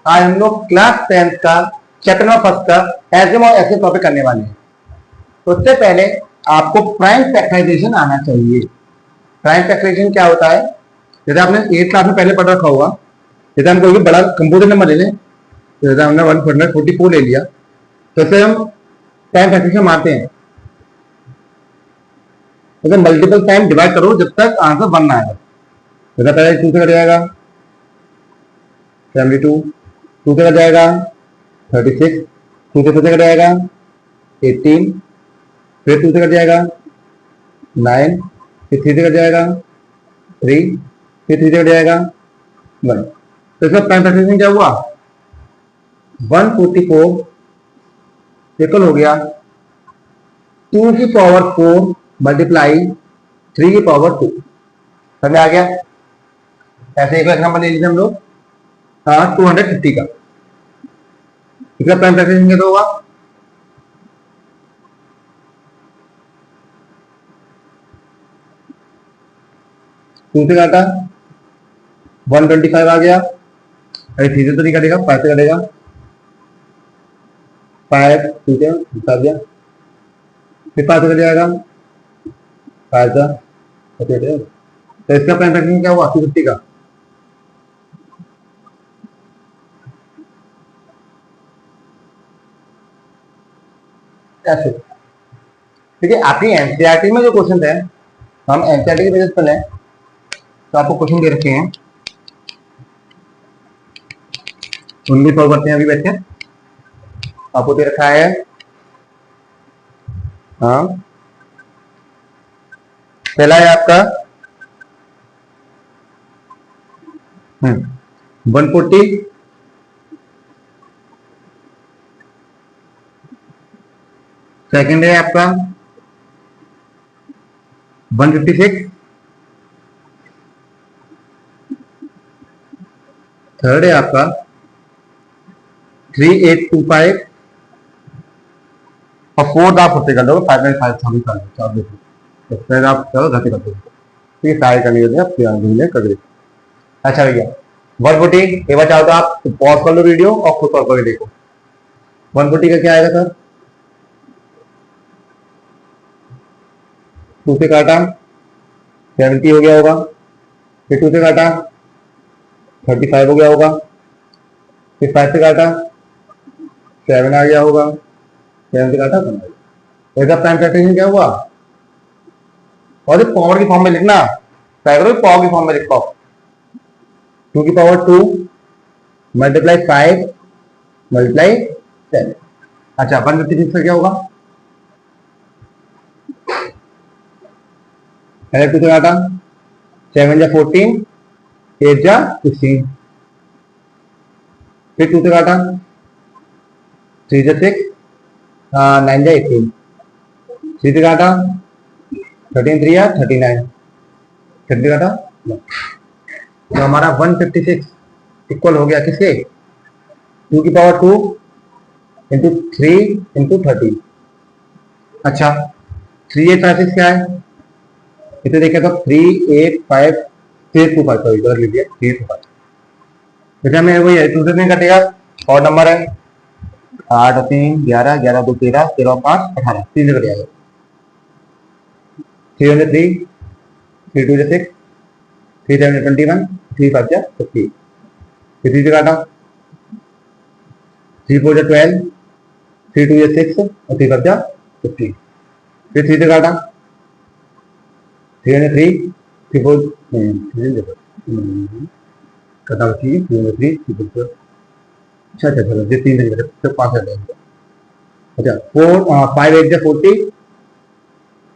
आज हम लोग क्लास 10 का चैप्टर नंबर फर्स्ट का एल्जेब्रा और एक्सेल टॉपिक करने वाले हैं। तो उससे पहले आपको प्राइम फैक्टराइजेशन आना चाहिए। प्राइम फैक्टराइजेशन क्या होता है? जैसे आपने 8th क्लास में पहले पढ़ रखा होगा। जैसे हम कोई बड़ा कंप्यूटर नंबर ले लें, जैसे हमने 144 ले लिया, तो इससे हम प्राइम फैक्टराइजेशन मारते हैं। तो मल्टीपल टाइम डिवाइड करो जब तक आंसर 1 ना आएगा। जैसे पहले 2 से कट जाएगा 72, 2 से कट जाएगा 36, 2 से कट जाएगा 18, फिर 2 से कट जाएगा 9, फिर 3 से कट जाएगा 3, फिर 3 से कट जाएगा 1। तो इसका प्राइम फैक्टराइजेशन क्या हुआ? 144 इक्वल हो गया 2 की पावर 4 मल्टीप्लाई 3 की पावर 2। समझ आ गया? ऐसे एक नंबर ले लीजिए हम लोग 250 का। इसका प्राइम फैक्टराइजेशन क्या होगा? टू से काटा 125 आ गया। अरे 3 से तो नहीं कटेगा, 5 से कटेगा 5, 2 से निकाल दिया, फिर 5 से कट जाएगा 5 का। तो इसका प्राइम फैक्टराइजेशन क्या हुआ? 250 का। ऐसे ठीक है। आपकी एनसीईआरटी में जो क्वेश्चन है, हम एनसीईआरटी के बेसिस पर लें तो आपको क्वेश्चन दे रखे हैं, उनकी सॉल्व करते हैं अभी बैठ के। आपको दे रखा है पहला है आपका 140, सेकंड है आपका 156, थर्ड है आपका 3825 और फोर्थ आप होते कर लो 595 सभी कर लो। तो फिर आप चलो घटे करते हो, ठीक है। सारे करने होते हैं कर दे। अच्छा भैया 140 एक बार चाहो तो आप पॉज कर लो वीडियो और खुद सॉल्व करके देखो। 140 का क्या आएगा सर? 2 से काटा 70 हो गया होगा, फिर 2 से काटा 35 हो गया होगा, फिर 5 से काटा 7 आ गया होगा, 7 से काटा 15। इसका प्राइम फैक्टराइजेशन क्या हुआ? और पावर की फॉर्म में लिखना, ट्राई करो पावर की फॉर्म में लिख पाओ। 2 की पावर 2 मल्टीप्लाई 5 मल्टीप्लाई 10। अच्छा 156 का क्या होगा? पहले 2 से काटा 7 जा 14, 8 जा 16, फिर 2 से काटा 3 जा 6, 9 जा 18, 3 से काटा 13 3 जा 39, 30 से काटा। तो हमारा 156 इक्वल हो गया किसके? 2 की पावर 2 इंटू 3 इंटू 30। अच्छा 3856 क्या है? इसे देखें तो 385 325, सॉरी कर लीजिए 325। जैसे हमें वही है, दूसरे दिन कटेगा और नंबर है 8 3 11 11 2 13 13 5 18, 3 से कट जाएगा। 303 3 2 6 3 7 21 3 5 50, फिर 3 से काटा 3 4 12 3 2 6 और 3 5 50, फिर 3 से काटा 303 3 4 कटा 303 3 अच्छा चलो ये 3 से 5 आ जाएंगे। अच्छा 5 8 जा 40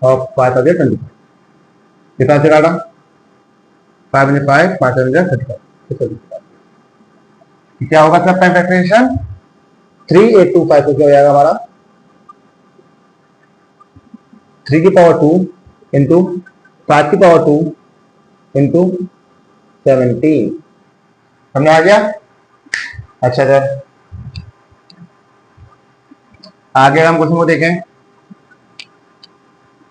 और 5 आ गया 25, कितना से काटा 5 में 5 5 में 35। क्या होगा सर प्राइम फैक्टराइजेशन? 3825 हो जाएगा हमारा 3 की पावर 2 इंटू 5 की पावर 2 इंटू 17। हमने आ गया। अच्छा सर आगे हम क्वेश्चन को देखें,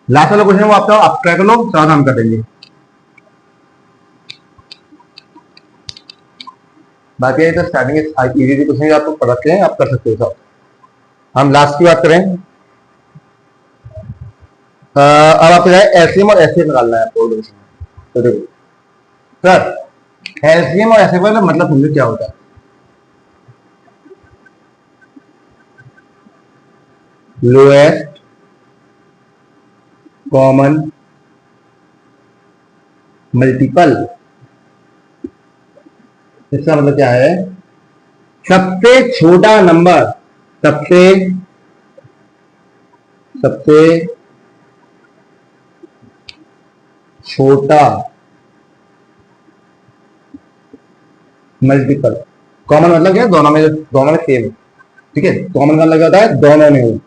लास्ट वाला क्वेश्चन वो आपका आप ट्राई कर लो, साथ हम कर देंगे। बाकी तो स्टार्टिंग इजी क्वेश्चन आपको पढ़ रखे हैं, आप कर सकते हो सब। हम लास्ट की बात करें। अब आपको एलसीएम और एचसीएफ निकालना है आपको। तो देखो सर, एलसीएम और एचसीएफ का मतलब समझो क्या होता है। Lowest common multiple. इसका मतलब क्या है? सबसे छोटा नंबर, सबसे छोटा मल्टीपल। कॉमन मतलब क्या? दोनों में सेम। ठीक है, कॉमन का मतलब होता है दोनों में हो,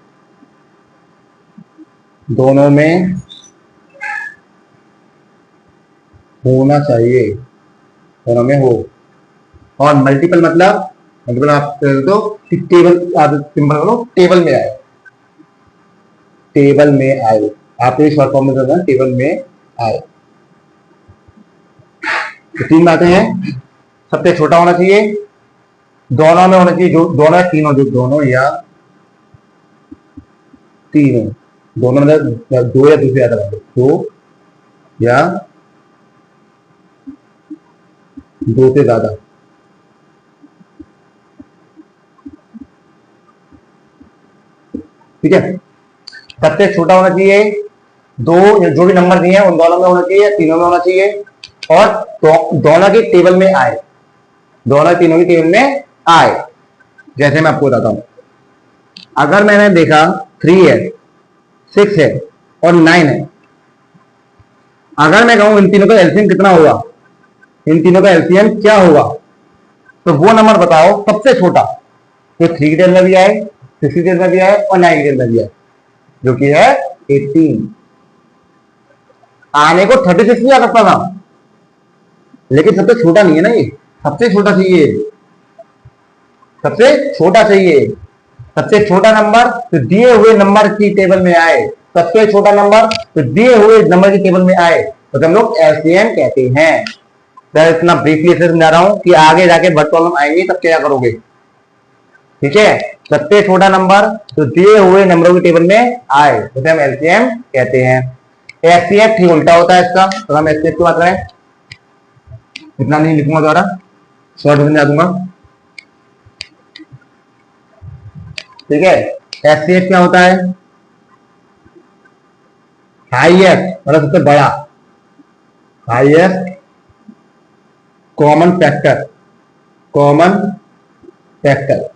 दोनों में होना चाहिए, दोनों में हो। और मल्टीपल मतलब आप तो टेबल, सिंपल करो, टेबल में आए, टेबल में आए। आपने शॉर्ट फॉर्म में करना, टेबल में आए। तो तीन बातें हैं। सबसे छोटा होना चाहिए, दोनों में होना चाहिए, जो दोनों या तीनों, जो दोनों या तीनों, दोनों मतलब दो या दो से ज्यादा, दो या दो से ज्यादा। ठीक है, सबसे छोटा होना चाहिए, दो जो भी नंबर दिए हैं उन दोनों में होना चाहिए, तीनों में होना चाहिए, और दोनों की टेबल में आए, दोनों तीनों की टेबल में आए। जैसे मैं आपको बताता हूं, अगर मैंने देखा 3 है, 6 है और 9 है, अगर मैं कहूं इन तीनों का एलसीएम कितना होगा, इन तीनों का एलसीएम क्या होगा, तो वो नंबर बताओ सबसे छोटा, जो 3 की टेबल में भी आए, 6 की टेबल में भी आए और 9 की टेबल में भी आए, जो कि है 18। आने को 36 भी आ सकता था, लेकिन सबसे छोटा नहीं है ना ये, सबसे छोटा चाहिए, सबसे छोटा चाहिए। सबसे छोटा नंबर तो दिए हुए नंबर की टेबल में आए, सबसे छोटा नंबर तो दिए हुए नंबर की टेबल में आए, तो हम लोग एलसीएम कहते हैं। सर इतना ब्रीफली से समझा रहा हूं कि आगे जाके वर्ड प्रॉब्लम आएंगी तब क्या करोगे। ठीक है, सबसे छोटा नंबर तो दिए हुए नंबरों की टेबल में आए, तो हम एलसीएम कहते हैं। एचसीएफ ठीक उल्टा होता है इसका, तो हम एचसीएफ की बात करें, इतना नहीं लिखूंगा दोबारा, शॉर्ट समझा दूंगा। ठीक है, एचसीएफ क्या होता है? हाईएस्ट मतलब सबसे बड़ा, highest common factor, common factor.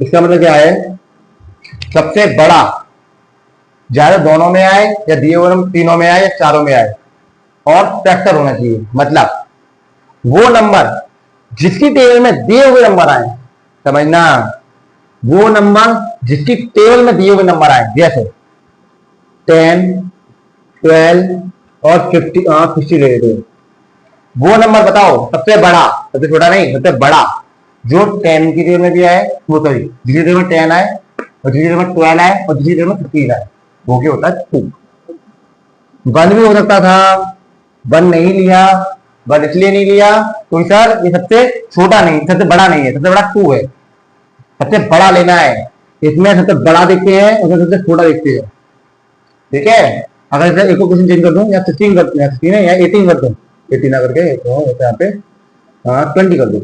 इसका मतलब क्या है? सबसे बड़ा, ज्यादा दोनों में आए या दिए हुए तीनों में आए या चारों में आए, और फैक्टर होना चाहिए, मतलब वो नंबर जिसकी टेबल में दिए हुए नंबर आए, समझना, वो नंबर जिसकी टेबल में दिए हुए नंबर आए, जैसे 10, 12 और 50 ले लेते, वो नंबर बताओ सबसे बड़ा, सबसे छोटा नहीं, सबसे बड़ा, जो 10 की टेबल में भी आए, वो सॉरी जिसकी टेबल में 10 आए और जिसकी टेबल में 12 आए और जिसकी टेबल में 15 आए, वो क्या होता है? 2। वन भी हो सकता था, वन नहीं लिया, वन इसलिए नहीं लिया क्योंकि सर ये सबसे छोटा नहीं, सबसे बड़ा नहीं है, सबसे बड़ा 2 है, सबसे बड़ा लेना है। इसमें सबसे बड़ा देखते हैं, उसमें सबसे छोटा देखते हैं। ठीक है, अगर इसे एक क्वेश्चन चेंज कर दूं, या 16 कर, या 16 है या 18 कर दूं, 18 ना करके तो यहाँ पे 20 कर दूं,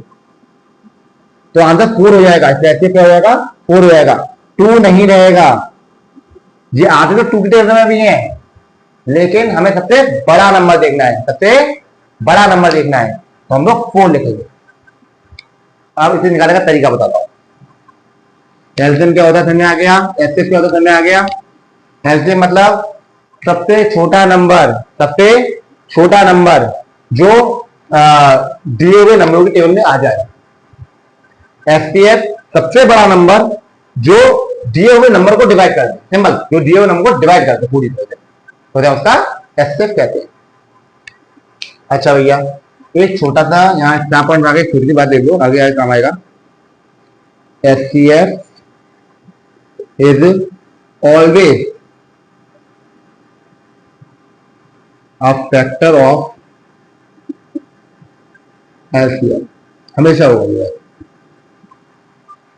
तो आंसर 4 हो जाएगा। इसलिए क्या हो जाएगा? 4 हो जाएगा, 2 नहीं रहेगा। ये आधे तो 2 की टेबल में भी है, लेकिन हमें सबसे बड़ा नंबर देखना है, सबसे बड़ा नंबर देखना है, तो हम लोग 4 लिखेंगे। अब इसे निकालने का तरीका बताता हूं। एलसीएम क्या होता है समझ में आ गया, एचसीएफ क्या होता है समझ में आ गया। एलसीएम मतलब सबसे छोटा नंबर, सबसे छोटा नंबर जो दिए हुए नंबरों की टेबल में आ जाए। एचसीएफ सबसे बड़ा नंबर जो दिए हुए नंबर को डिवाइड कर दे, सिंपल, जो दिए हुए नंबर को डिवाइड कर दे पूरी तरह से, तो उसका एचसीएफ कहते हैं। अच्छा भैया, एक छोटा सा यहाँ पॉइंट आगे छोटी सी बात देख लो, आगे आगे काम आएगा। HCF is always a factor of LCM। हमेशा होगा।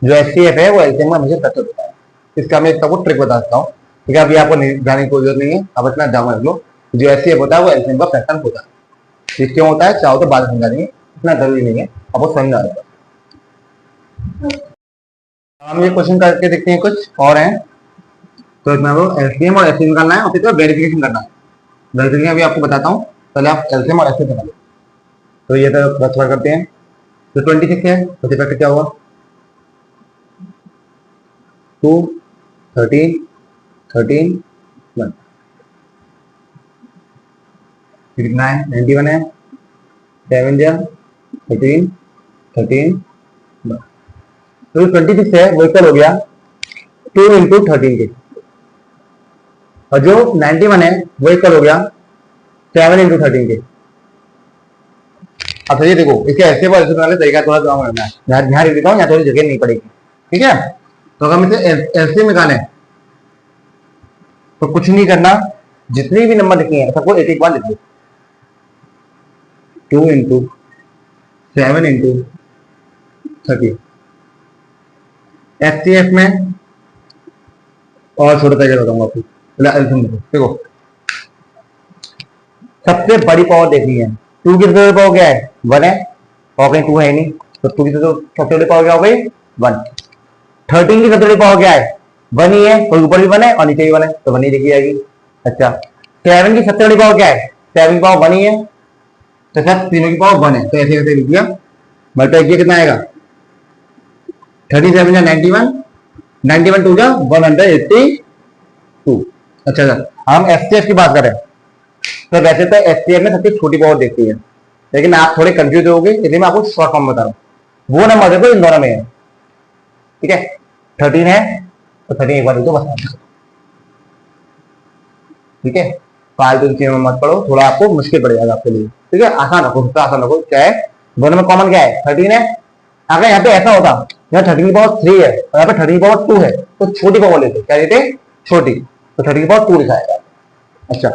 जो एचसीएफ है वो एलसीएम में हमेशा सच होता है। इसका मैं सबको ट्रिक बताता हूँ, ठीक है। अभी आपको जाने की कोई जरूरत नहीं है, आप इतना जान लो। जो एचसीएफ होता है वो एलसीएम का फ्रैक्शन होता है। ये क्यों होता है चाहो तो बाद में समझा देंगे, इतना जरूरी नहीं है, आपको समझ आ जाएगा। हम ये क्वेश्चन करके देखते हैं, कुछ और हैं तो इसमें वो एलसीएम और एचसीएफ निकालना है और फिर वेरिफिकेशन करना है। वेरिफिकेशन अभी आपको बताता हूँ, पहले आप एलसीएम और एचसीएफ निकालो। तो ये तो बस करते हैं। तो 26 है तो फिर क्या होगा 2 13 13 1 कितना है 91 है 7 जा 13 13 1। तो 26 है वो इक्वल हो गया 2 इंटू 13 के, और जो 91 है वो इक्वल हो गया 7 इंटू 13 के। अब ये देखो इसके ऐसे वाले तरीका थोड़ा काम करना है, ध्यान देता हूँ यहाँ थोड़ी जगह नहीं पड़ेगी, ठीक है। तो अगर हम इसे एलसीएम निकालें तो कुछ नहीं करना, जितनी भी नंबर लिखे हैं सबको एक एक बार लिख दो। 2 इंटू 7 इंटू 30। एचसीएफ में और छोटा तरीका बताऊंगा आपको, एलसीएम देखो सबसे बड़ी पावर देखनी है। 2 की सबसे बड़ी पावर क्या है 1 है, और कहीं 2 है नहीं, तो 2 की सबसे बड़ी पावर क्या हो गई 1। 13 की सबसे बड़ी पावर क्या है 1 ही है, कोई ऊपर भी 1 है और नीचे भी 1 है, तो 1 ही लिखी जाएगी। अच्छा 7 की सबसे बड़ी पावर क्या है 7 की पावर 1 ही है, तो सब तीनों की पावर 1 है, तो ऐसे ऐसे लिख दिया। मल्टीप्लाई किया कितना आएगा 37 या 91 91 2 जा 182। अच्छा सर हम एचसीएफ की बात करें तो वैसे तो एचसीएफ में सबसे छोटी पावर देखती है, लेकिन आप थोड़े कंफ्यूज हो गए इसलिए मैं आपको शॉर्ट फॉर्म बता रहा हूँ। वो नंबर देखो इन दोनों में है, ठीक है। 13 है तो 13 एक बार लिख दो बस, ठीक है। फालतू की चीजों में मत पढ़ो, थोड़ा आपको मुश्किल पड़ जाएगा आपके लिए, ठीक है। आसान रखो, सबसे आसान रखो। क्या है दोनों में कॉमन क्या है 13 है। अगर यहाँ पे ऐसा होता यहाँ 13 की पावर 3 है और यहाँ पे 13 की पावर 2 है तो छोटी पावर लेते, क्या लेते छोटी, तो 13 की पावर 2 लिखा है। अच्छा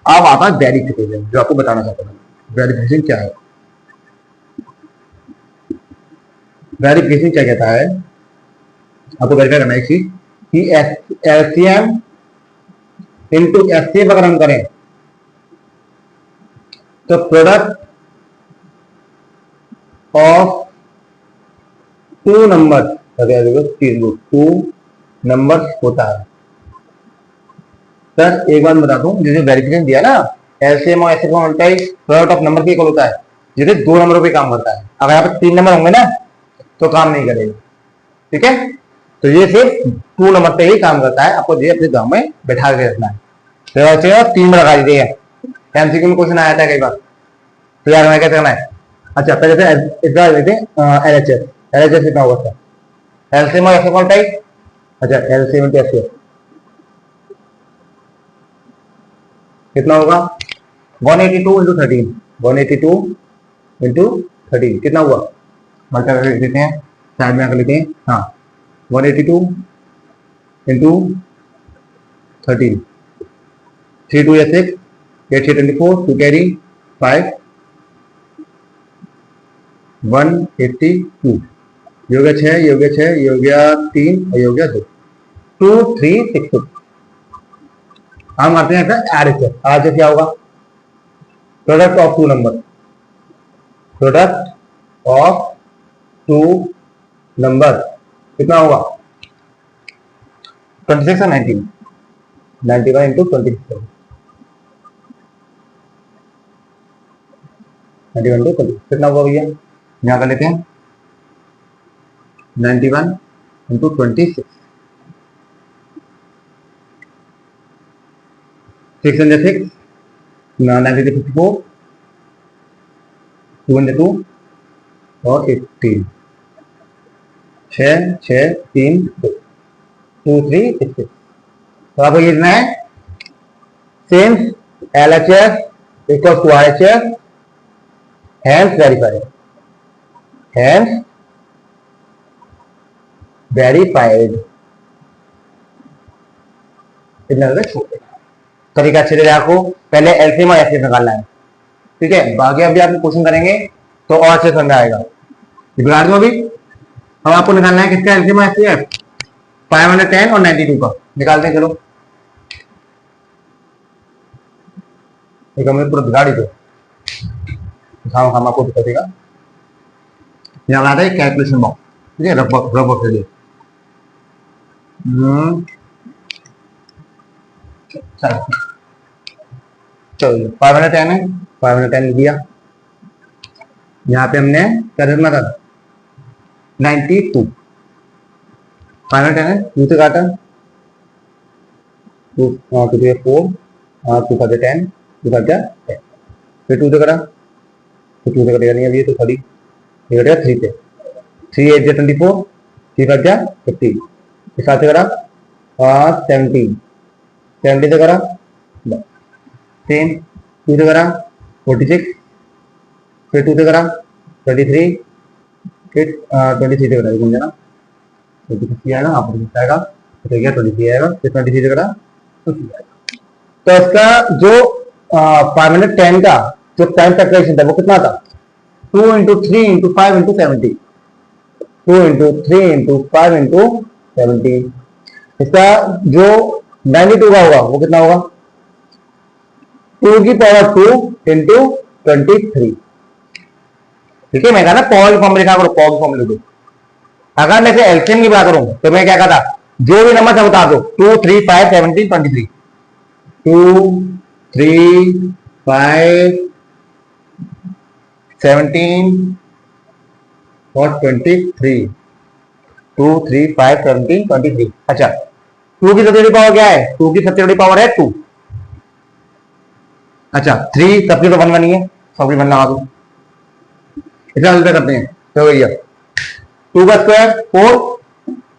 अब आता है वेरिफिकेशन, जो आपको बताना चाहता हूँ। वेरिफिकेशन क्या है, वेरिफिकेशन क्या कहता है, आपको वेरीफाई करना है एक चीज कि एलसीएम इंटू एचसीएफ अगर हम करें तो प्रोडक्ट ऑफ 2 नंबर 2 नंबर होता है। सर एक बात बताता हूँ, जैसे वेरिफिकेशन दिया ना एलसीएम और एचसीएफ का प्रोडक्ट ऑफ नंबर की इक्वल होता है, जैसे 2 नंबरों पे काम करता है। अगर यहाँ पे 3 नंबर होंगे ना तो काम नहीं करेगा, ठीक है। तो ये सिर्फ 2 नंबर पे ही काम करता है, आपको ये अपने गांव में बैठा के रखना है। तो 3 लगा दीजिए, एमसीक्यू में क्वेश्चन आया था कई बार, तो यार कैसे करना है। अच्छा पहले से इतना लेते एलएचएस, एलएचएस कितना होगा सर एलसीएम और एचसीएफ टाइप। अच्छा एलसीएम इंटू एचसीएफ कितना होगा 182 इंटू 13, 182 इंटू 13 कितना हुआ, मल्टीप्लाई कर देते हैं, साइड में आकर लेते हैं। हाँ 182 इंटू 13, 3 2 6 8 3 24 2 कैरी 5 182, ये हो गया 6, ये हो गया 6, ये हो गया 3 और ये हो गया 2 2 3 6 2। हम आते हैं एलएचएस, एलएचएस क्या होगा product of 2 number, product of 2 number कितना होगा 26 और 19, 91 इंटू 26, 91 इंटू 26 कितना होगा भैया, यहाँ कर लेते हैं 91 इंटू 26, 6 into 6 90 54, 2 into 2 और 18, 6 6 3 2 2 3 6 6। तो आपको ये लिखना है same LHS equal to RHS, hence verified, hence verified. इतना छोटे तरीका अच्छे से आपको पहले एलसीएम और एचसीएफ निकालना है, ठीक है। बाकी अभी आप क्वेश्चन करेंगे तो और अच्छे समझ आएगा। बिगाड़ दो अभी। अब आपको निकालना है किसका एलसीएम और एचसीएफ, 510 और 92 का निकालते हैं। चलो एक हमने पूरा बिगाड़ ही दो, हम आपको दिखाएगा। यहाँ आता है कैलकुलेशन बॉक्स, ठीक है, रफ वर्क के लिए। चलो 510 है, 510 लिख दिया। यहाँ पे हमने क्या करना था, 92, 510 है, 2 से काटा, 2 4 2 का 10, 2 का 10, फिर 2 से करा, तो 2 से कटेगा नहीं, अब ये तो 30, ये कटेगा 3 से, 3 8 24, 3 5 50, इस साथ से करा 17, 70 से करा सेम, 2 से करा 46, फिर 2 से करा 23, फिर 23 से करा समझा ना, 26 आएगा, आप आएगा, तो क्या 23 आएगा, फिर 23 से करा 26 आएगा। तो इसका जो 510 का जो टाइम कैलकुलेशन था वो कितना था, 2 × 3 × 5 × 70, 2 × 3 × 5 × 70। इसका जो 92 का होगा वो कितना होगा, 2 की पावर 2 × 23। ठीक है, मैं कहा ना पावर की फॉर्म लिखा करो, पावर की फॉर्म लिखो। अगर मैं से एलसीएम की बात करूं तो मैं क्या कहता, जो भी नंबर से बता दो, 2 3 5 17 23, 2 3 5 17 और 23, 2 3 5 17 23। अच्छा 2 की सबसे बड़ी पावर क्या है, 2 की सबसे बड़ी पावर है 2। अच्छा 3 सबसे तो 1 बनी है, सबकी 1 लगा दो, इतना हल करते हैं। तो भैया 2 का स्क्वायर 4,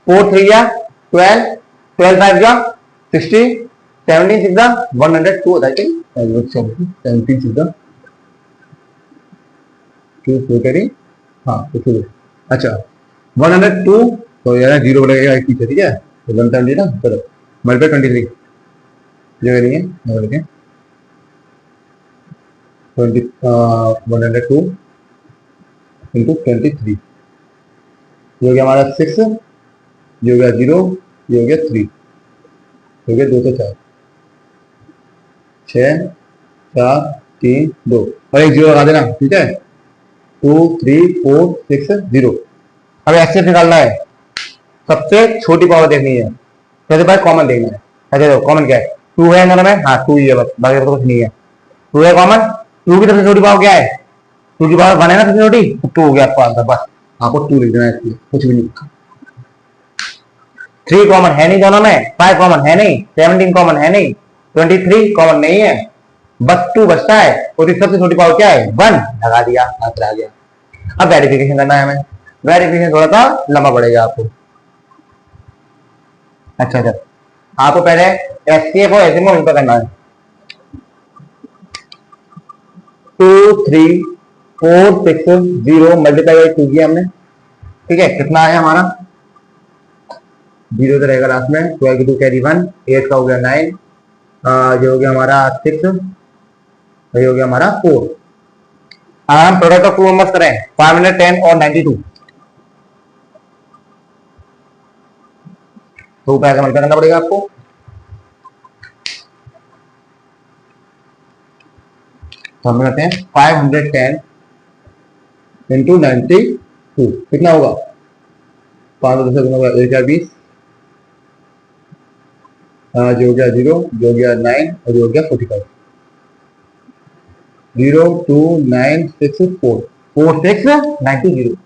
4 3 या 12, 12 5 या 60, 17 6 102 होता है, 17 6 2 4 हाँ तो अच्छा 102, तो यार 0 लगेगा एक पीछे, ठीक है, तो 170 ना, चलो मल्टीप्लाई 23 जो नहीं है, लिखें 102 × 23, ये हो गया हमारा 6, ये हो गया 0, ये हो गया 3, हो गया 2 से 4, 6 4 3 2 और एक 0 लगा देना, ठीक है, 2 3 4 6 0। अब ऐसे निकालना है, सबसे छोटी पावर देखनी है, सबसे पहले कॉमन देखना है। अच्छा देखो कॉमन क्या है, 2 है अंदर में, हाँ 2 ही है बस, बाकी तो कुछ नहीं है, 2 है कॉमन। 2 की सबसे छोटी पावर क्या है, 2 की पावर 1 है ना सबसे छोटी, तो 2 हो गया आपका आंसर, बस आपको 2 लिख देना है, कुछ भी नहीं। 3 कॉमन है नहीं दोनों में, 5 कॉमन है नहीं, 17 कॉमन है नहीं, 23 कॉमन नहीं है, बस 2 बचता है, और सबसे छोटी पावर क्या है 1, लगा दिया, आंसर आ गया। अब वेरिफिकेशन करना है हमें, वेरिफिकेशन थोड़ा सा लंबा पड़ेगा आपको। अच्छा अच्छा आपको पहले एचसीएफ और एचएमओ उनका करना है, 2 3 4 6 0 मल्टीप्लाई बाई 2 किया हमने, ठीक है, कितना आया हमारा, 0 तो रहेगा लास्ट में, 12 की 2 कैरी 1, 8 का हो गया 9, ये हो गया हमारा 6, ये हो गया हमारा 4। हम प्रोडक्ट ऑफ 2 नंबर्स करें, 510 और 92, तो पैसा मल्टीप्लाई करना पड़ेगा आपको, तो हम करते हैं 510 × 92, कितना होगा, 5 10 होगा 1 20, जो हो गया 0, जो हो गया 9 और जो हो गया 45, 0 2 9 6 4 4 6 90 0।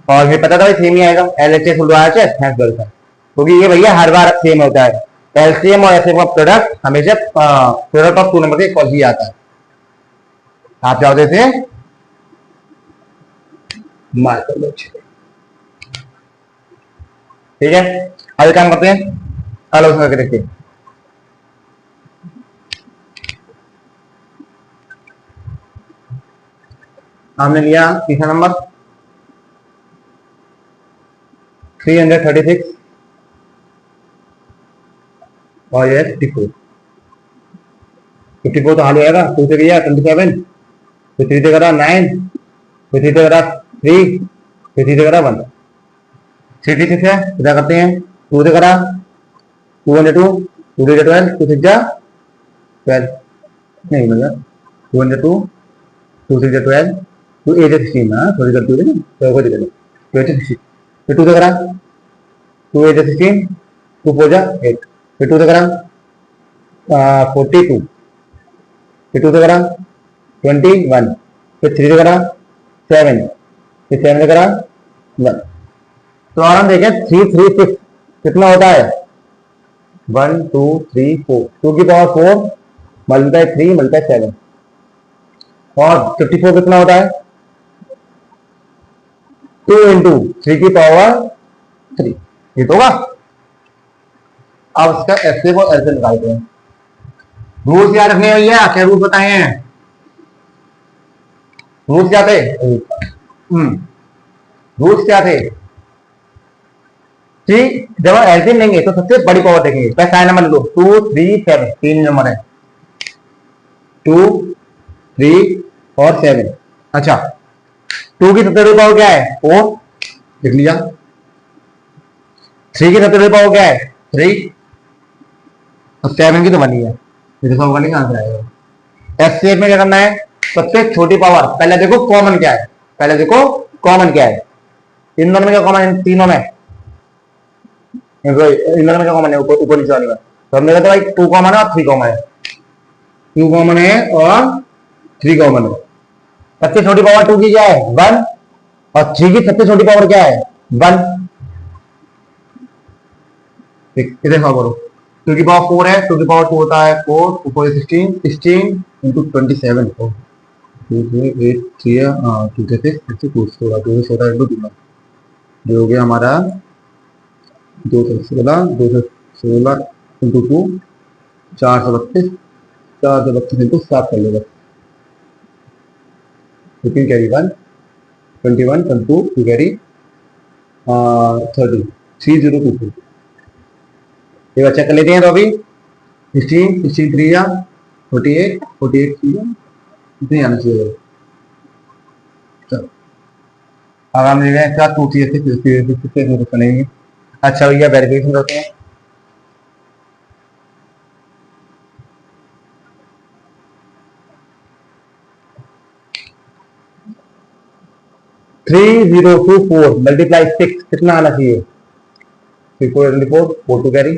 और मुझे पता था सेम ही आएगा, एलएचएस क्योंकि ये भैया हर बार सेम होता है, एलसीएम और एसएम का प्रोडक्ट हमेशा प्रोडक्ट ऑफ 2 नंबर के इक्वल ही आता है। आप चाहते थे मार कर लो, ठीक है, आगे काम करते हैं, आलोचना करके देखते हैं। हमने लिया तीसरा नंबर 336 और ये 54 तो हाल हो जाएगा, 2 से गया 27, फिर 3 से करा 9, फिर 3 से करा 3, फिर 3 से करा 1। 3 3 है, क्या करते हैं, 2 से करा 2 1 2, 2 से 12, 2 6 12, नहीं मतलब 2 1 2, 2 6 12, 2 8 16, हाँ थोड़ी गलती हो गई ना, तो कोई दिक्कत नहीं, 2 8 16, फिर 2 से करा 2 8 16, 2 4 8, फिर 2 से करा 42, फिर 2 से करा 21, फिर 3 से करा 7, फिर 7 से करा 1। तो आराम देखें 3 3 6 कितना होता है, 1 2 3 4, 2 की पावर 4 मल्टीप्लाई 3 मल्टीप्लाई 7, और 54 कितना होता है, 2 इंटू 3 की पावर 3, ये तो होगा। अब इसका ऐसे को ऐसे निकालते हैं। रूल्स क्या रखने भैया, क्या रूल्स बताए हैं, रूल्स क्या थे, रूल्स क्या थे कि जब हम एलसीएम लेंगे तो सबसे बड़ी पावर देखेंगे। पहले नंबर लो 2 3 7, 3 नंबर है 2 3 और 7। अच्छा 2 की सबसे बड़ी पावर क्या है, 4, लिख लिया। 3 की सबसे बड़ी पावर क्या है, 3, और 7 की तो 1 ही है, ये तो सब का आंसर आएगा। एचसीएफ में क्या करना है, सबसे छोटी पावर पहले देखो कॉमन क्या है, पहले देखो कॉमन क्या है, इन दोनों में क्या कॉमन है, तीनों में इन दोनों में क्या कॉमन है, ऊपर नीचे वाली में, तो हमने कहा भाई 2 कॉमन है और 3 कॉमन है, 2 कॉमन है और 3 कॉमन है। सबसे छोटी पावर 2 की क्या है, 1, और 3 की सबसे छोटी पावर क्या है, 1। इधर करो, 2 की पावर 4 है, 2 की पावर 2 होता है 4, 2 4 16, 16 इंटू 27, 2 8 3 2 6 2 16, 2 16 इंटू 2, जो हो गया हमारा 2 16, 2 16 इंटू 2, 432, 432 इंटू 7 कर लेगा, 15 कैरी 1, 21 2 2 कैरी 30, 3022। एक बार चेक कर लेते हैं, तो अभी 16 16 3 या 48, 48 3 इतने आना चाहिए। चलो आराम ले रहे हैं, 2 3 नहीं। अच्छा भैया वेरिफिकेशन करते हैं। थ्री 0 2 4 मल्टीप्लाई 6 कितना आना चाहिए, 3 4 24, 4 2 कैरी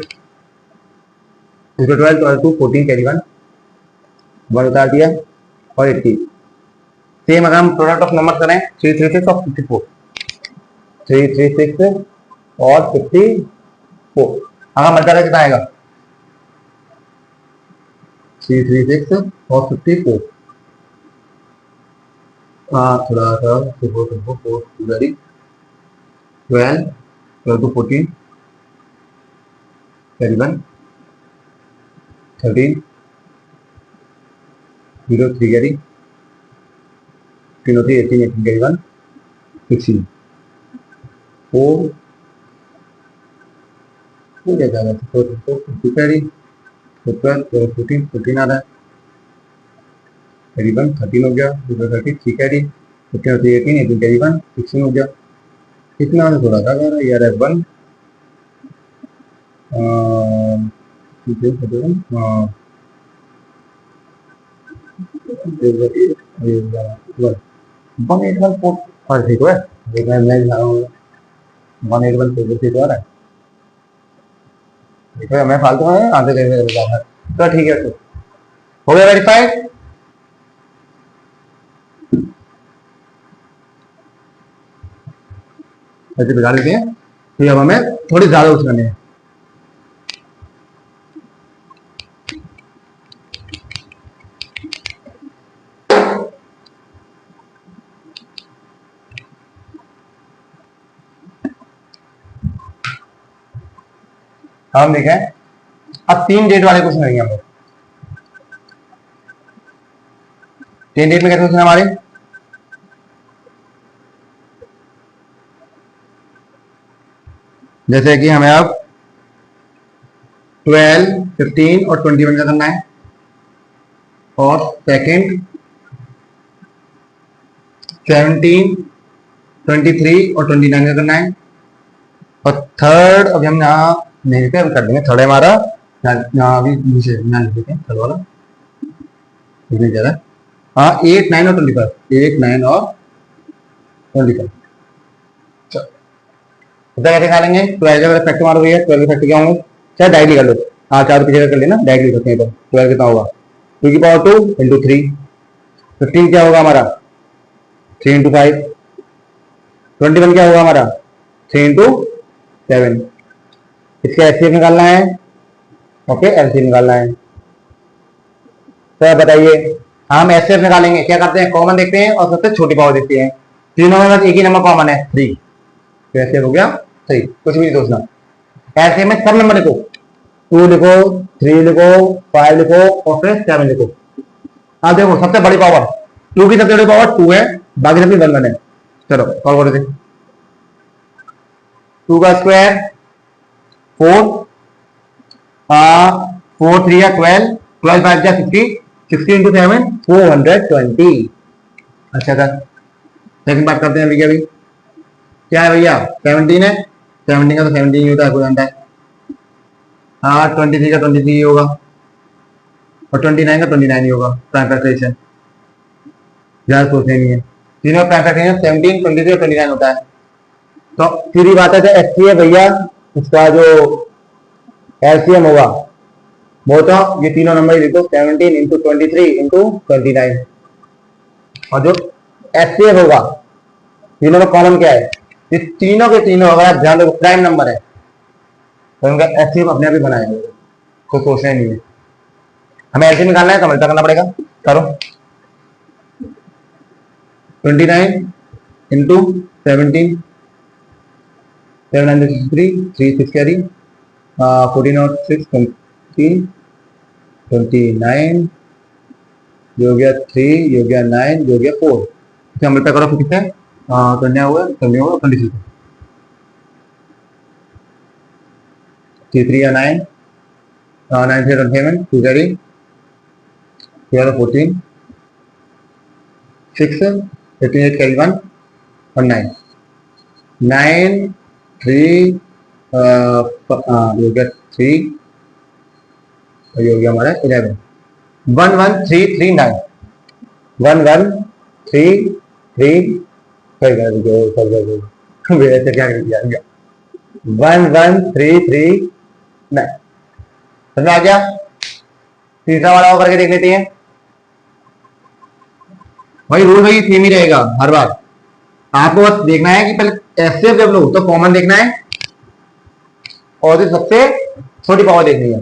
2 12 12 2 14 कैरी 1 उतार दिया, और 80। सेम अगर हम प्रोडक्ट ऑफ नंबर करें 3 3 6 और 54, 3 3 6 और 54, अगर मल्टीप्लाई कितना आएगा, 3 3 6 और 54, थोड़ा सा 4 4 वेरी 12 12 2 14 कैरी 1 13 0 3 कैरी 3 3 18 18 कैरी 1 16 4 हो जाएगा 4 4 कैरी 12 14 14 आ रहा है कैरी 1 13 हो गया 30 3 कैरी 15 18 18 कैरी 1 16 हो गया। कितना थोड़ा सा यार 1 ठीक है, 181 मैं फालतू में आंसर तो ठीक है, तो हो गया वेरीफाइड। ऐसे बिगाड़ लेते हैं, फिर अब हमें थोड़ी ज्यादा यूज करनी है। हम देखें अब 3 डेट वाले क्वेश्चन रहेंगे हम लोग। 3 डेट में कैसे क्वेश्चन हमारे, जैसे कि हमें अब 12 15 और 21 का करना है, और सेकंड 17, 23 और 29 का करना है। और थर्ड अभी हम यहाँ नहीं लिखते, हम कर देंगे। थर्ड है हमारा यहाँ अभी नीचे यहाँ लिख देते हैं थर्ड वाला, नहीं जा रहा। हाँ 8, 9 और 25, 8, 9 और 25। कैसे खा लेंगे? 12 का फैक्टर मारो भैया, 12 फैक्टर क्या होंगे? चाहे डायरेक्टली कर लो, हाँ 4 की जगह कर लेना, डायरेक्टली करते हैं। तो 12 कितना होगा? 2 की पावर 2 इंटू 3, 15 क्या होगा हमारा? 3 इंटू 5, 21 क्या होगा हमारा? 3 इंटू 7। इसका एलसीएम निकालना है। ओके, एलसीएम निकालना है। तो बताइए, हम एलसीएम निकालेंगे, क्या करते हैं? कॉमन देखते हैं और सबसे छोटी पावर देखते हैं। तीनों में बस एक ही नंबर कॉमन है, 3। तो एलसीएम हो गया 3, कुछ भी नहीं सोचना। एलसीएम में सब नंबर लिखो, 2 लिखो, 3 लिखो, 5 लिखो और फिर 7 लिखो। हाँ देखो, सबसे बड़ी पावर 2 की सबसे बड़ी पावर 2 है, बाकी सबकी 1 है। चलो सॉल्व कर देते। 2 का स्क्वायर 4, 4 3 या 12, 12 5 जा 60, 60 इंटू 7 420। अच्छा था। सेकंड बात करते हैं अभी। अभी क्या है भैया? 17 है, 17 का तो 17 ही होता है, कोई जानता है। हाँ 23 का 23 ही होगा और 29 का 29 ही होगा। प्राइम फैक्टराइजेशन ज्यादा सोचने नहीं है, तीनों प्राइम फैक्टराइजेशन 17, 23 और 29 होता है। तो सीधी बात है, एससी है भैया, इसका जो एलसीएम होगा वो तो ये तीनों नंबर ही लिखो, 17 इंटू 23 इंटू 29। और जो एचसीएफ होगा, तीनों में कॉमन क्या है? ये तीनों के तीनों अगर ध्यान दो प्राइम नंबर है तो उनका एचसीएफ अपने आप ही बनाएंगे, कोई सोचना नहीं है। हमें एलसीएम निकालना है तो मल्टीप्लाई करना पड़ेगा। करो 29 इंटू 17, 763, 3 6 कैरी, 14 और 6 29, हो गया 3, हो गया 9, हो गया 4। क्या मल्टीप्लाई करो फिर कितने? करने हुआ 26, 3 या 9, 9 3 7, 2 कैरी, 14, 6, 18 कैरी 1 और 9, 3 हो गया 3 और ये हो गया हमारा 11, 1 1 3 3 9, 1 1 3 3 क्या कर दिया? 1 1 3 3 9। समझ आ गया? तीसरा वाला करके देख लेते हैं। भाई रूल भाई सेम ही रहेगा हर बार, आपको बस देखना है कि पहले एससीएफ जब लो तो कॉमन देखना है और सबसे छोटी पावर देखनी है।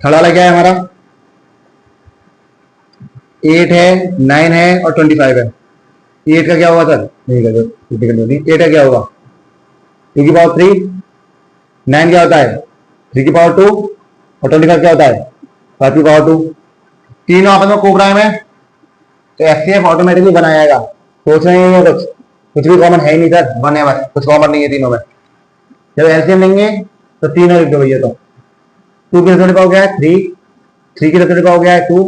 थर्ड वाला क्या है हमारा? 8 है, 9 है और 25 है। 8 का क्या होगा सर? नहीं कर 8 का क्या होगा? 2 की पावर 3, 9 क्या होता है? 3 की पावर 2 और 25 क्या होता है? 5 की पावर 2। तीनों आपस में कोबरा में तो एफसीएफ ऑटोमेटिकली बनाएगा। सोच रहे हैं कुछ भी कॉमन है ही नहीं सर, 1 है बस, कुछ कॉमन नहीं है तीनों में। जब एलसीएम लेंगे तो तीनों लिख दो भैया। तो 2 की सबसे पावर क्या है? 3, 3 की सबसे पावर क्या है? 2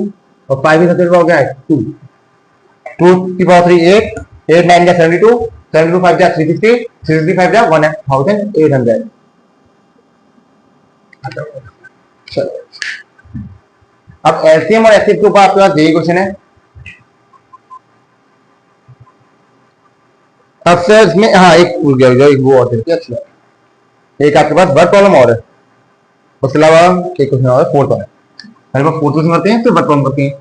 और 5 की सबसे पावर क्या है? 2, 2 की पावर 3 8, 8 9 का 72, 72 5 जा 360, 365 जा 1800। अब एलसीएम और एचसीएफ के ऊपर आपके पास यही क्वेश्चन है। अब सर इसमें हाँ एक भूल गया, एक वो और थे। अच्छा एक आपके पास वर्ड प्रॉब्लम और है, उसके अलावा एक क्वेश्चन और है, फोर्थ वाला। हमारे पास फोर्थ क्वेश्चन करते हैं फिर वर्ड प्रॉब्लम करते हैं।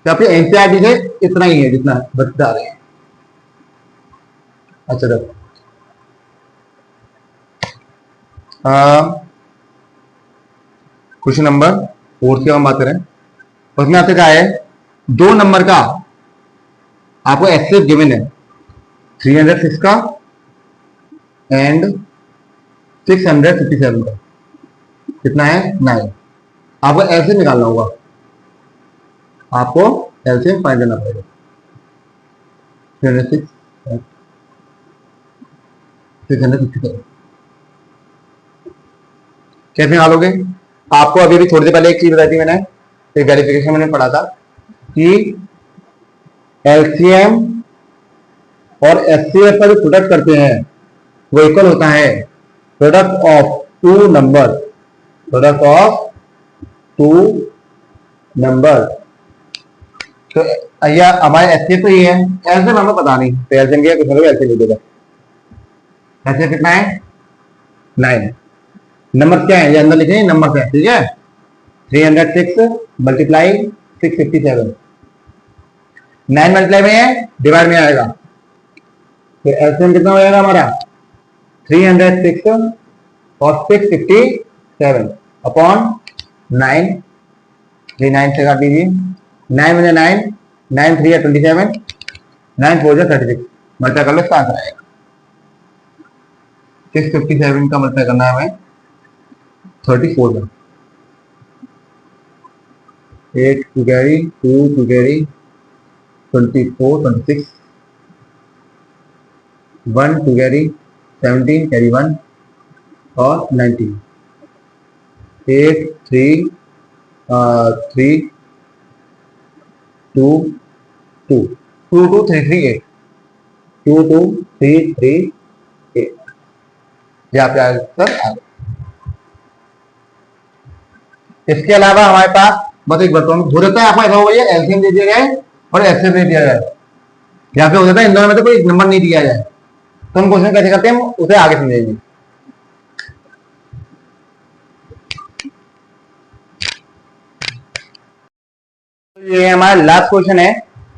तो आपके एनसीईआरटी से इतना ही है जितना बता रहे हैं। अच्छा देखो क्वेश्चन नंबर 4 की हम बात करें, उसमें आपसे क्या है? 2 नंबर का आपको एचसीएफ गिवन है, 306 का एंड 657 का। कितना है? 9। आपको एलसीएम निकालना होगा, आपको एलसीएम फाइंड करना पड़ेगा। 306 657 कैसे निकालोगे? आपको अभी भी थोड़ी देर पहले एक चीज बताई थी मैंने, एक वेरिफिकेशन मैंने पढ़ा था कि एलसीएम और एचसीएफ का जो प्रोडक्ट करते हैं वो इक्वल होता है product of two number, product of two number. तो या हमारे एचसीएफ तो ये है, एलसीएम हमें पता नहीं, तो एलसीएम क्या कुछ एलसीएम लिख देगा। एचसीएफ कितना है 9। नंबर क्या है ये अंदर लिखे नंबर है, ठीक है। 306 मल्टीप्लाई 657, 9 मल्टीप्लाई में है, डिवाइड में आएगा, तो एलसीएम कितना हो जाएगा हमारा 306 और 657 अपॉन 9, 9 से काट दीजिए, 9 में 9, 9 3 है 27, 9 4 है 36, मल्टीप्लाई कर लो, इसका आंसर आएगा 657 का मल्टीप्लाई करना है हमें 34 में, 8 to carry, 2 to carry, 24, 26, 1 to carry, 17 carry 1 और 19, 8 3 3 2 2 2 2 3 3 8 2 2 3 3 8, यहाँ पे आंसर आ गया। इसके अलावा हमारे पास बस एक बर्तन हो जाता है, आपको ऐसा होगा एलसीएम दे दिया जाए और एचसीएफ दे दिया जाए, यहाँ पे हो जाता है इन दोनों में तो कोई नंबर नहीं दिया जाए, तो हम क्वेश्चन कैसे करते हैं उसे आगे समझेंगे। ये हमारा लास्ट क्वेश्चन है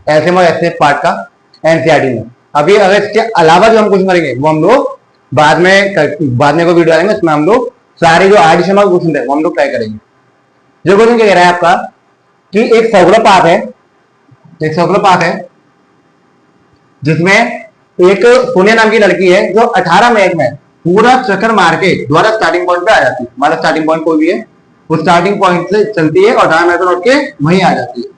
एलसीएम और एचसीएफ पार्ट का एनसीईआरटी में। अभी अगर इसके अलावा जो हम क्वेश्चन करेंगे वो हम लोग बाद में कोई वीडियो आएंगे, इसमें हम लोग सारे जो एडिशन और क्वेश्चन है वो हम लोग ट्राई करेंगे। जो क्वेश्चन क्या कह रहा है आपका कि एक सर्कुलर पाथ है जिसमें एक सोनिया नाम की लड़की है जो 18 मिनट में पूरा चक्कर मार के दोबारा स्टार्टिंग पॉइंट पे आ जाती है। हमारा स्टार्टिंग पॉइंट कोई भी है, वो स्टार्टिंग पॉइंट से चलती है और 18 मिनट में लौट के वहीं आ जाती है।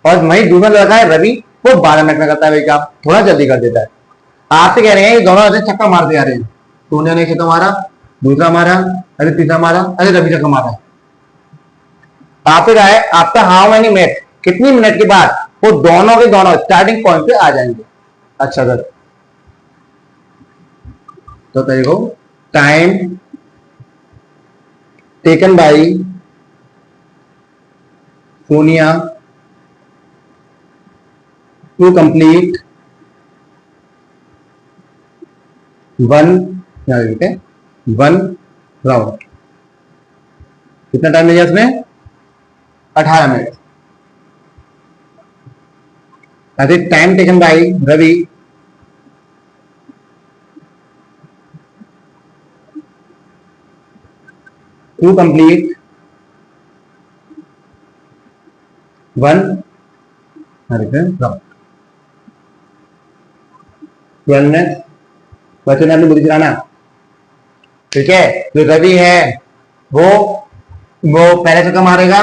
और वहीं दूसरा लड़का है रवि, वो 12 मिनट में करता है, क्या थोड़ा जल्दी कर देता है। आपसे कह रहे हैं दोनों ऐसे चक्कर मारते आ रहे हैं, सोनिया ने चक्कर मारा, दूसरा मारा, अरे तीसरा मारा, अरे रवि चक्कर मारा। आपसे कहा है आपका हाउ मेनी मिनट, कितनी मिनट के बाद वो दोनों के दोनों स्टार्टिंग पॉइंट पे आ जाएंगे। अच्छा सर, तो देखो time taken by Sonia to complete 1 round, कितना टाइम लिया इसमें 18 minute. Time taken by Ravi to complete 1 round, 12 minute. बच्चों ने अपनी बुद्धि चलाना, ठीक है। जो रवि है वो पहले चक्कर मारेगा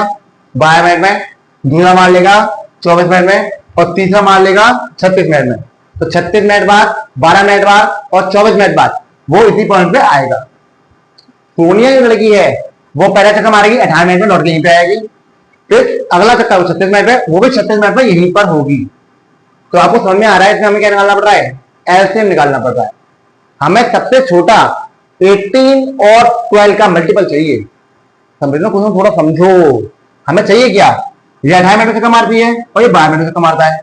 12 मिनट में, दूसरा मार लेगा 24 मिनट में और तीसरा मार लेगा 36 मिनट में। तो 36 मिनट बाद, 12 मिनट बाद और 24 मिनट बाद वो इसी पॉइंट पे आएगा। सोनिया जो लड़की है वो पहला चक्कर मारेगी 18 मिनट में, लौट के यहीं पे आएगी। फिर अगला चक्कर 36 मिनट पे, वो भी 36 मिनट में यहीं पर होगी। तो आपको समझ में आ रहा है इसमें हमें क्या निकालना पड़ रहा है, एलसीएम निकालना पड़ रहा है। हमें सबसे छोटा 18 और 12 का मल्टीपल चाहिए। समझ लो, कुछ थोड़ा समझो, हमें चाहिए क्या, ये 18 मिनट में चक्कर मारती है और ये 12 मिनट में चक्कर मारता है।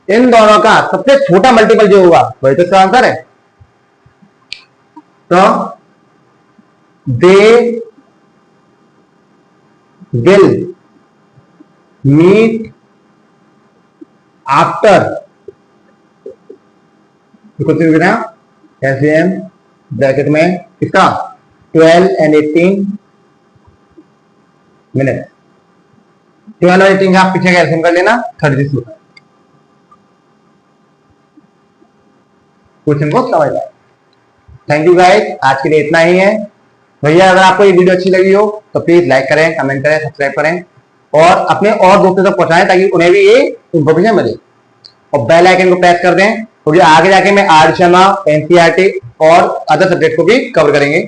इन दोनों का सबसे छोटा मल्टीपल जो होगा वही तो इसका आंसर है। तो दे विल मीट आफ्टर कुछ एलसीएम ब्रैकेट में इसका 12 and 18 मिनट। 12 और 18 का आप पीछे का एलसीएम कर लेना, 36 होगा। क्वेश्चन को समझ आए। थैंक यू गाइस, आज के लिए इतना ही है। भैया अगर आपको ये वीडियो अच्छी लगी हो तो प्लीज लाइक करें, कमेंट करें, सब्सक्राइब करें और अपने और दोस्तों तक पहुंचाएं ताकि उन्हें भी ये इंफॉर्मेशन मिले। और बेल आइकन को प्रेस कर दें, क्योंकि आगे जाके मैं आर शर्मा, एनसीईआरटी और अदर सब्जेक्ट को भी कवर करेंगे।